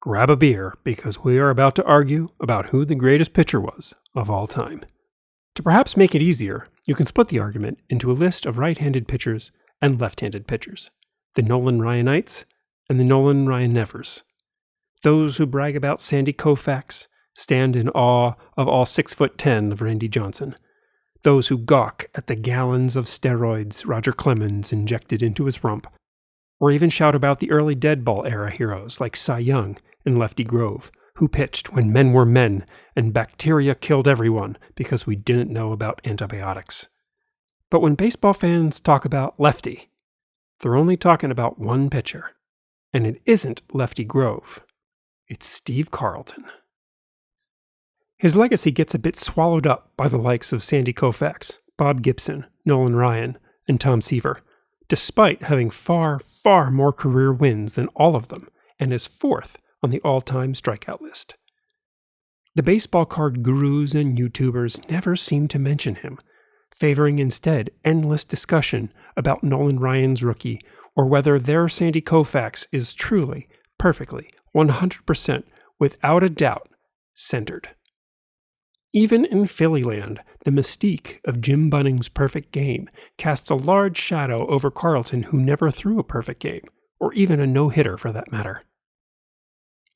grab a beer because we are about to argue about who the greatest pitcher was of all time. To perhaps make it easier, you can split the argument into a list of right-handed pitchers and left-handed pitchers, the Nolan Ryanites and the Nolan Ryan-nevers. Those who brag about Sandy Koufax stand in awe of all 6'10" of Randy Johnson. Those who gawk at the gallons of steroids Roger Clemens injected into his rump, or even shout about the early dead ball era heroes like Cy Young and Lefty Grove, who pitched when men were men and bacteria killed everyone because we didn't know about antibiotics. But when baseball fans talk about Lefty, they're only talking about one pitcher, and it isn't Lefty Grove. It's Steve Carlton. His legacy gets a bit swallowed up by the likes of Sandy Koufax, Bob Gibson, Nolan Ryan, and Tom Seaver, despite having far, far more career wins than all of them, and is fourth on the all-time strikeout list. The baseball card gurus and YouTubers never seem to mention him, favoring instead endless discussion about Nolan Ryan's rookie or whether their Sandy Koufax is truly, perfectly, 100%, without a doubt, centered. Even in Phillyland, the mystique of Jim Bunning's perfect game casts a large shadow over Carlton, who never threw a perfect game, or even a no-hitter for that matter.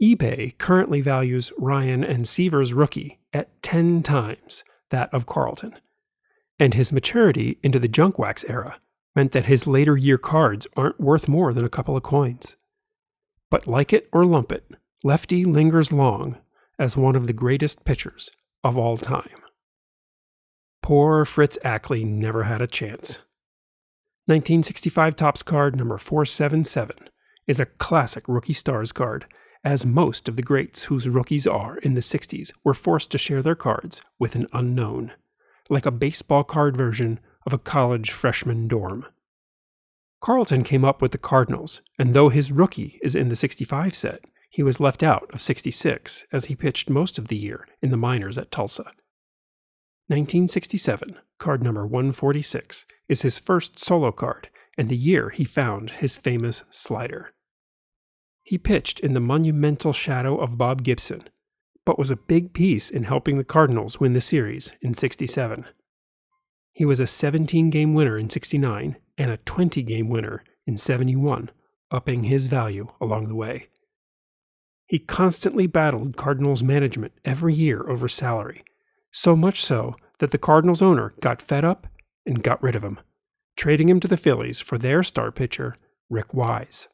eBay currently values Ryan and Seaver's rookie at 10 times that of Carlton, and his maturity into the junk wax era meant that his later year cards aren't worth more than a couple of coins. But like it or lump it, Lefty lingers long as one of the greatest pitchers of all time. Poor Fritz Ackley never had a chance. 1965 Topps card number 477 is a classic Rookie Stars card, as most of the greats whose rookies are in the 60s were forced to share their cards with an unknown, like a baseball card version of a college freshman dorm. Carlton came up with the Cardinals, and though his rookie is in the 65 set, he was left out of 66 as he pitched most of the year in the minors at Tulsa. 1967, card number 146, is his first solo card and the year he found his famous slider. He pitched in the monumental shadow of Bob Gibson, but was a big piece in helping the Cardinals win the series in 67. He was a 17-game winner in 69 and a 20-game winner in 71, upping his value along the way. He constantly battled Cardinals management every year over salary, so much so that the Cardinals owner got fed up and got rid of him, trading him to the Phillies for their star pitcher, Rick Wise.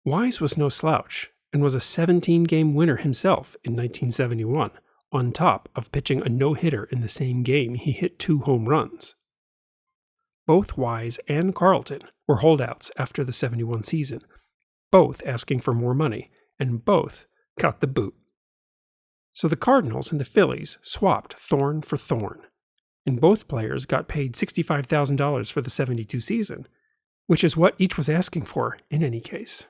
Wise was no slouch and was a 17-game winner himself in 1971, on top of pitching a no-hitter in the same game he hit 2 home runs. Both Wise and Carlton were holdouts after the 71 season, both asking for more money, and both got the boot. So the Cardinals and the Phillies swapped thorn for thorn, and both players got paid $65,000 for the 72 season, which is what each was asking for in any case.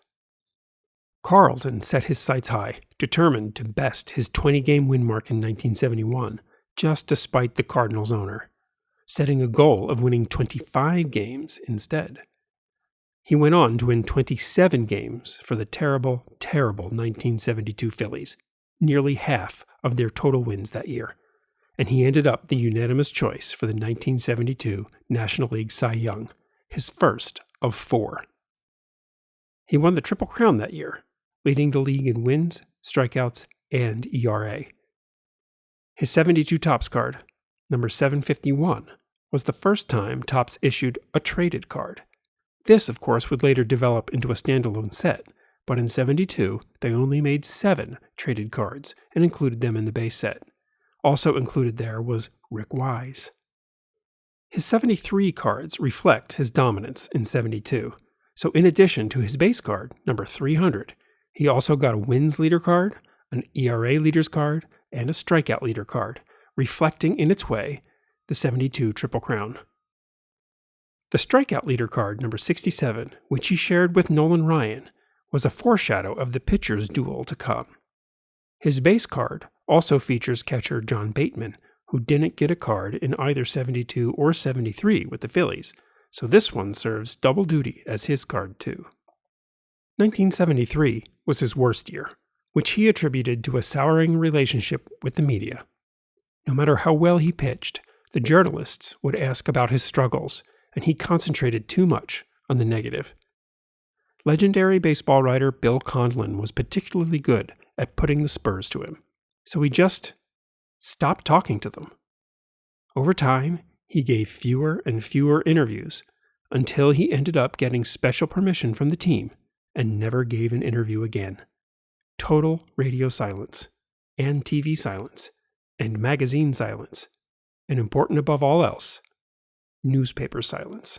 Carlton set his sights high, determined to best his 20-game win mark in 1971, just despite the Cardinals owner, setting a goal of winning 25 games instead. He went on to win 27 games for the terrible, terrible 1972 Phillies, nearly half of their total wins that year, and he ended up the unanimous choice for the 1972 National League Cy Young, his first of 4. He won the Triple Crown that year, leading the league in wins, strikeouts, and ERA. His 72 Topps card, number 751, was the first time Topps issued a traded card. This, of course, would later develop into a standalone set, but in 72, they only made 7 traded cards and included them in the base set. Also included there was Rick Wise. His 73 cards reflect his dominance in 72, so in addition to his base card, number 300, he also got a wins leader card, an ERA leaders card, and a strikeout leader card, reflecting in its way the 72 Triple Crown. The strikeout leader card, number 67, which he shared with Nolan Ryan, was a foreshadow of the pitcher's duel to come. His base card also features catcher John Bateman, who didn't get a card in either 72 or 73 with the Phillies, so this one serves double duty as his card too. 1973 was his worst year, which he attributed to a souring relationship with the media. No matter how well he pitched, the journalists would ask about his struggles, and he concentrated too much on the negative. Legendary baseball writer Bill Conlon was particularly good at putting the spurs to him, so he just stopped talking to them. Over time, he gave fewer and fewer interviews until he ended up getting special permission from the team and never gave an interview again. Total radio silence, and TV silence, and magazine silence, and important above all else, newspaper silence.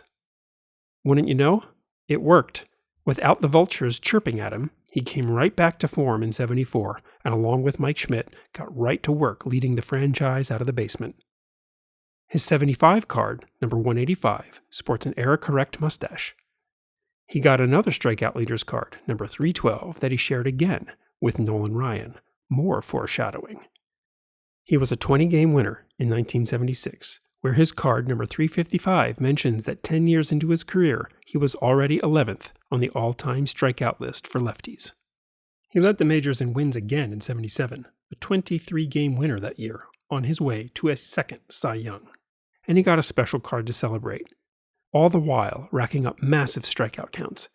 Wouldn't you know? It worked. Without the vultures chirping at him, he came right back to form in '74, and along with Mike Schmidt, got right to work leading the franchise out of the basement. His '75 card, number 185, sports an era-correct mustache. He got another strikeout leader's card, number 312, that he shared again with Nolan Ryan. More foreshadowing. He was a 20-game winner in 1976, where his card, number 355, mentions that 10 years into his career, he was already 11th on the all-time strikeout list for lefties. He led the majors in wins again in '77, a 23-game winner that year, on his way to a second Cy Young. And he got a special card to celebrate, all the while racking up massive strikeout counts.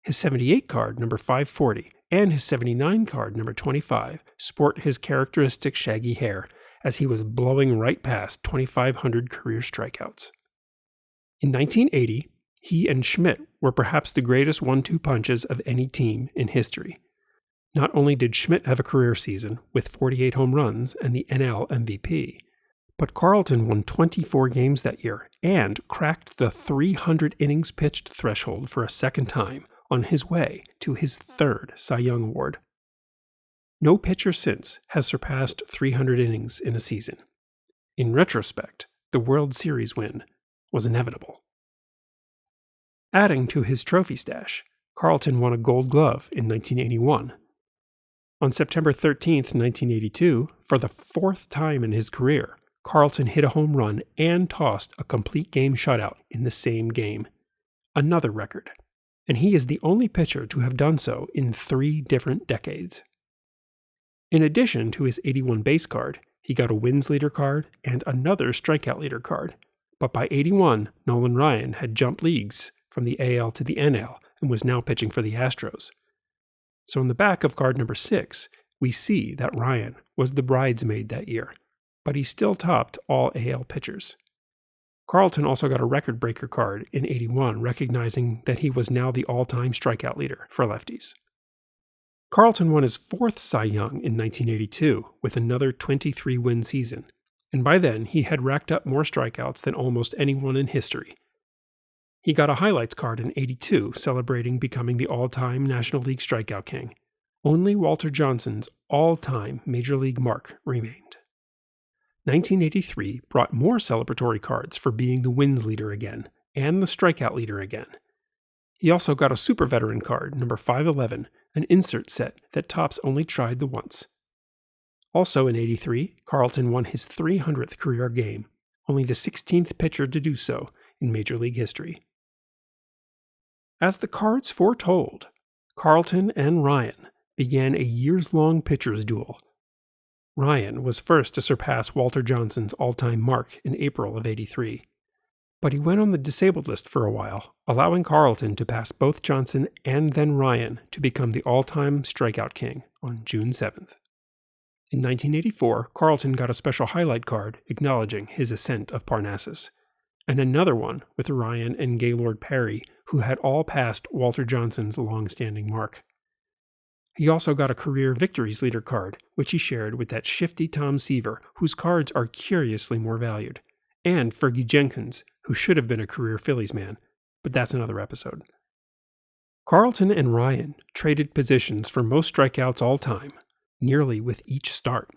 His '78 card, number 540, and his '79 card, number 25, sport his characteristic shaggy hair, as he was blowing right past 2,500 career strikeouts. In 1980, he and Schmidt were perhaps the greatest 1-2 punches of any team in history. Not only did Schmidt have a career season with 48 home runs and the NL MVP, but Carlton won 24 games that year and cracked the 300 innings pitched threshold for a second time on his way to his third Cy Young Award. No pitcher since has surpassed 300 innings in a season. In retrospect, the World Series win was inevitable. Adding to his trophy stash, Carlton won a Gold Glove in 1981. On September 13, 1982, for the fourth time in his career, Carlton hit a home run and tossed a complete game shutout in the same game. Another record. And he is the only pitcher to have done so in 3 different decades. In addition to his 81 base card, he got a wins leader card and another strikeout leader card. But by 81, Nolan Ryan had jumped leagues from the AL to the NL and was now pitching for the Astros. So in the back of card number 6, we see that Ryan was the bridesmaid that year, but he still topped all AL pitchers. Carlton also got a record breaker card in '81, recognizing that he was now the all-time strikeout leader for lefties. Carlton won his 4th Cy Young in 1982 with another 23-win season, and by then he had racked up more strikeouts than almost anyone in history. He got a highlights card in '82, celebrating becoming the all-time National League strikeout king. Only Walter Johnson's all-time Major League mark remained. 1983 brought more celebratory cards for being the wins leader again, and the strikeout leader again. He also got a super veteran card, number 511, an insert set that Topps only tried the once. Also in '83, Carlton won his 300th career game, only the 16th pitcher to do so in Major League history. As the cards foretold, Carlton and Ryan began a years-long pitcher's duel. Ryan was first to surpass Walter Johnson's all-time mark in April of '83, but he went on the disabled list for a while, allowing Carlton to pass both Johnson and then Ryan to become the all-time strikeout king on June 7th. In 1984, Carlton got a special highlight card acknowledging his ascent of Parnassus, and another one with Ryan and Gaylord Perry, who had all passed Walter Johnson's long-standing mark. He also got a career victories leader card, which he shared with that shifty Tom Seaver, whose cards are curiously more valued, and Fergie Jenkins, who should have been a career Phillies man, but that's another episode. Carlton and Ryan traded positions for most strikeouts all time, nearly with each start.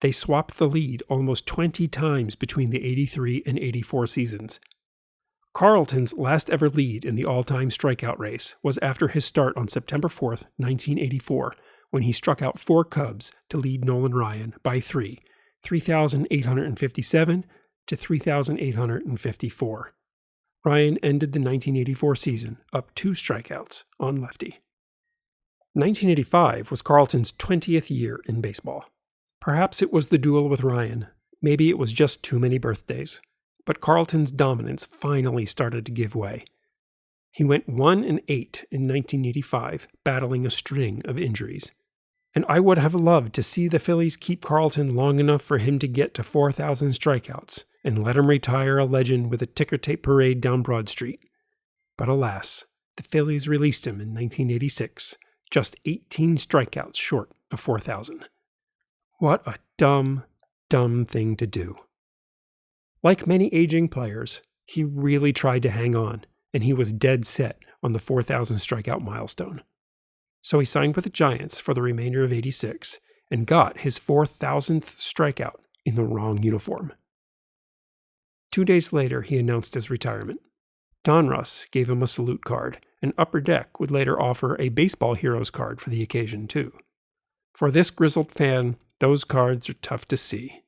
They swapped the lead almost 20 times between the '83 and '84 seasons. Carlton's last ever lead in the all-time strikeout race was after his start on September 4, 1984, when he struck out 4 Cubs to lead Nolan Ryan by 3,857 to 3,854. Ryan ended the 1984 season up 2 strikeouts on Lefty. 1985 was Carlton's 20th year in baseball. Perhaps it was the duel with Ryan. Maybe it was just too many birthdays. But Carlton's dominance finally started to give way. He went 1-8 in 1985, battling a string of injuries. And I would have loved to see the Phillies keep Carlton long enough for him to get to 4,000 strikeouts and let him retire a legend with a ticker tape parade down Broad Street. But alas, the Phillies released him in 1986, just 18 strikeouts short of 4,000. What a dumb, dumb thing to do. Like many aging players, he really tried to hang on, and he was dead set on the 4,000 strikeout milestone. So he signed with the Giants for the remainder of '86 and got his 4,000th strikeout in the wrong uniform. 2 days later, he announced his retirement. Donruss gave him a salute card, and Upper Deck would later offer a Baseball Heroes card for the occasion, too. For this grizzled fan, those cards are tough to see.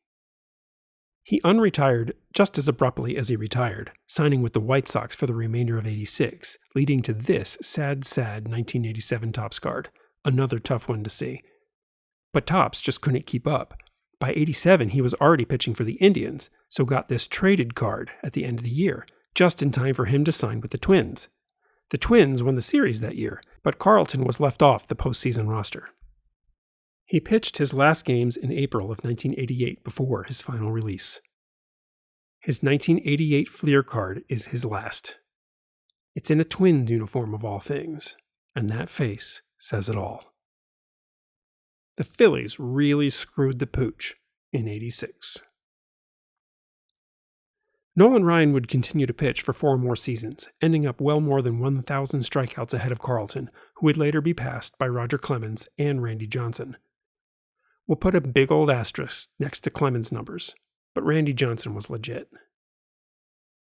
He unretired just as abruptly as he retired, signing with the White Sox for the remainder of '86, leading to this sad 1987 Topps card, another tough one to see. But Topps just couldn't keep up. By '87, he was already pitching for the Indians, so got this traded card at the end of the year, just in time for him to sign with the Twins. The Twins won the series that year, but Carlton was left off the postseason roster. He pitched his last games in April of 1988 before his final release. His 1988 Fleer card is his last. It's in a Twins uniform of all things, and that face says it all. The Phillies really screwed the pooch in '86. Nolan Ryan would continue to pitch for 4 more seasons, ending up well more than 1,000 strikeouts ahead of Carlton, who would later be passed by Roger Clemens and Randy Johnson. We'll put a big old asterisk next to Clemens' numbers, but Randy Johnson was legit.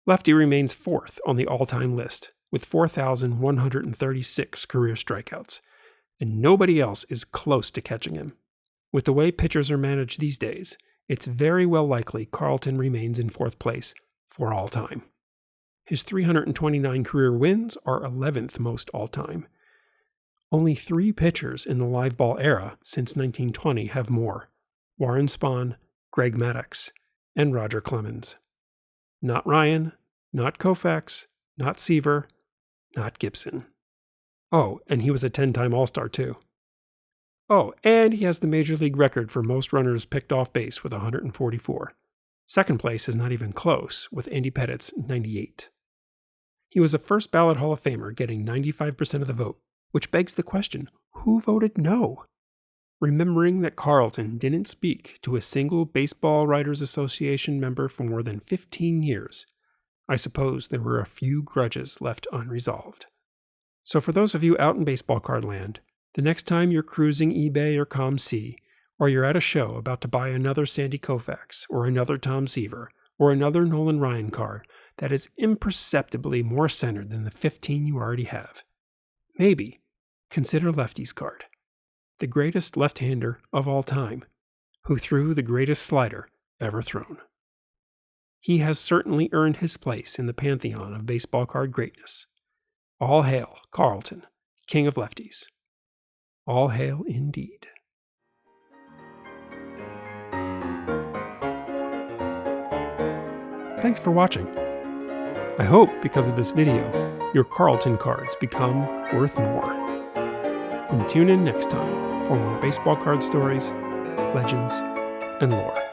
Lefty remains 4th on the all-time list, with 4,136 career strikeouts, and nobody else is close to catching him. With the way pitchers are managed these days, it's very well likely Carlton remains in 4th place for all time. His 329 career wins are 11th most all-time. Only 3 pitchers in the live ball era since 1920 have more: Warren Spahn, Greg Maddux, and Roger Clemens. Not Ryan, not Koufax, not Seaver, not Gibson. Oh, and he was a 10-time All-Star too. Oh, and he has the Major League record for most runners picked off base with 144. Second place is not even close, with Andy Pettit's 98. He was a first ballot Hall of Famer, getting 95% of the vote, which begs the question, who voted no? Remembering that Carlton didn't speak to a single Baseball Writers Association member for more than 15 years, I suppose there were a few grudges left unresolved. So for those of you out in baseball card land, the next time you're cruising eBay or ComC, or you're at a show about to buy another Sandy Koufax, or another Tom Seaver, or another Nolan Ryan card that is imperceptibly more centered than the 15 you already have, maybe consider Lefty's card, the greatest left-hander of all time, who threw the greatest slider ever thrown. He has certainly earned his place in the pantheon of baseball card greatness. All hail Carlton, king of lefties. All hail indeed. Thanks for watching. I hope because of this video, your Carlton cards become worth more. And tune in next time for more baseball card stories, legends, and lore.